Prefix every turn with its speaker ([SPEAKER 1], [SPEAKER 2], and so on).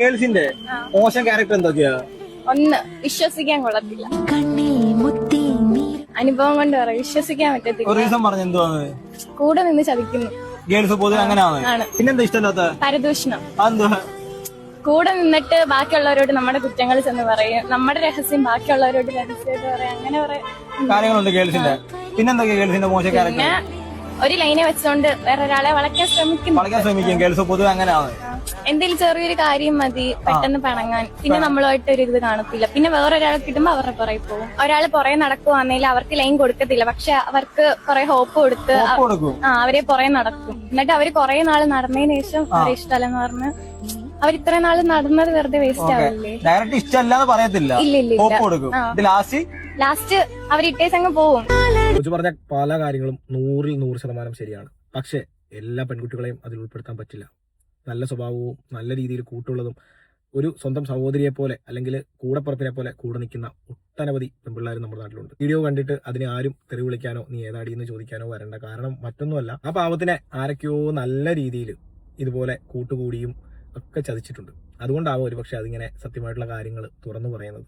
[SPEAKER 1] ഗേൾസിന്റെ മോശം ക്യാരക്ടർ എന്തൊക്കെയാ?
[SPEAKER 2] ഒന്ന്, വിശ്വസിക്കാൻ കൊള്ളത്തില്ല. അനുഭവം കൊണ്ട് പറയാം, വിശ്വസിക്കാൻ പറ്റത്തില്ല.
[SPEAKER 1] ഒരു റീസൺ പറഞ്ഞു എന്തുവാണ്?
[SPEAKER 2] കൂടെ നിന്ന് ചതിക്കുന്നു.
[SPEAKER 1] ഗേൾസ് പൊതുവെ അങ്ങനെയാണ്.
[SPEAKER 2] ആണ്.
[SPEAKER 1] പിന്നെന്താ ഇഷ്ടമല്ലാത്ത?
[SPEAKER 2] പരദൂഷണം.
[SPEAKER 1] അതെന്തുവാ?
[SPEAKER 2] കൂടെ നിന്നിട്ട് ബാക്കിയുള്ളവരോട് നമ്മുടെ കുറ്റങ്ങൾ ചെന്ന് പറയും, നമ്മുടെ രഹസ്യം ബാക്കിയുള്ളവരോട് രഹസ്യമായിട്ട് പറയാം, അങ്ങനെ പറയാം
[SPEAKER 1] കാര്യങ്ങളുണ്ട് ഗേൾസിന്റെ. പിന്നെന്തൊക്കെയാ ഗേൾസിന്റെ മോശം ക്യാരക്ടർ?
[SPEAKER 2] പിന്നെ ഒരു ലൈനെ വെച്ചോണ്ട് വേറൊരാളെ വളയ്ക്കാൻ
[SPEAKER 1] ശ്രമിക്കും. ഗേൾസ് പൊതുവെ അങ്ങനെയാണ്.
[SPEAKER 2] എന്തെങ്കിലും ചെറിയൊരു കാര്യം മതി പെട്ടെന്ന് പിണങ്ങാൻ, പിന്നെ നമ്മളുമായിട്ട് ഒരു ഇത് കാണത്തില്ല. പിന്നെ വേറൊരാളെ കിട്ടുമ്പോ അവരുടെ പുറകെ പോകും. ഒരാൾ പുറകെ നടക്കുവാണെങ്കിൽ അവർക്ക് ലൈൻ കൊടുക്കത്തില്ല, പക്ഷെ അവർക്ക് കുറെ ഹോപ്പ് കൊടുത്ത് അവരെ പുറകെ നടക്കും. എന്നിട്ട് അവര് കുറെ നാള് നടന്നതിന് ശേഷം അവരെ ഇഷ്ടമല്ലെന്ന് പറഞ്ഞ് അവർ ഇത്രയും നാള് നടന്നത് വെറുതെ വേസ്റ്റ് ആവില്ലേ?
[SPEAKER 1] ഡയറക്റ്റ് ഇഷ്ടമല്ലാന്ന് പറയത്തില്ല.
[SPEAKER 2] ഇല്ല ലാസ്റ്റ് അവരിട്ടേസങ്ങ് പോവും.
[SPEAKER 3] പറഞ്ഞ പല കാര്യങ്ങളും 100% ശരിയാണ്. പക്ഷെ എല്ലാ പെൺകുട്ടികളെയും അതിൽ ഉൾപ്പെടുത്താൻ പറ്റില്ല. നല്ല സ്വഭാവവും നല്ല രീതിയിൽ കൂട്ടുള്ളതും ഒരു സ്വന്തം സഹോദരിയെ പോലെ അല്ലെങ്കിൽ കൂടപ്പുറപ്പിനെ പോലെ കൂടെ നിൽക്കുന്ന ഒട്ടനവധി പെൺപിള്ളേർ നമ്മുടെ നാട്ടിലുണ്ട്. വീഡിയോ കണ്ടിട്ട് അതിനെ ആരും തെറി വിളിക്കാനോ നീ ഏതാടി എന്ന് ചോദിക്കാനോ വരണ്ട. കാരണം മറ്റൊന്നുമല്ല, ആ പാവത്തിനെ ആരൊക്കെയോ നല്ല രീതിയിൽ ഇതുപോലെ കൂട്ടുകൂടിയും ഒക്കെ ചതിച്ചിട്ടുണ്ട്. അതുകൊണ്ടാവും ഒരുപക്ഷെ അതിങ്ങനെ സത്യമായിട്ടുള്ള കാര്യങ്ങൾ തുറന്നു പറയുന്നത്.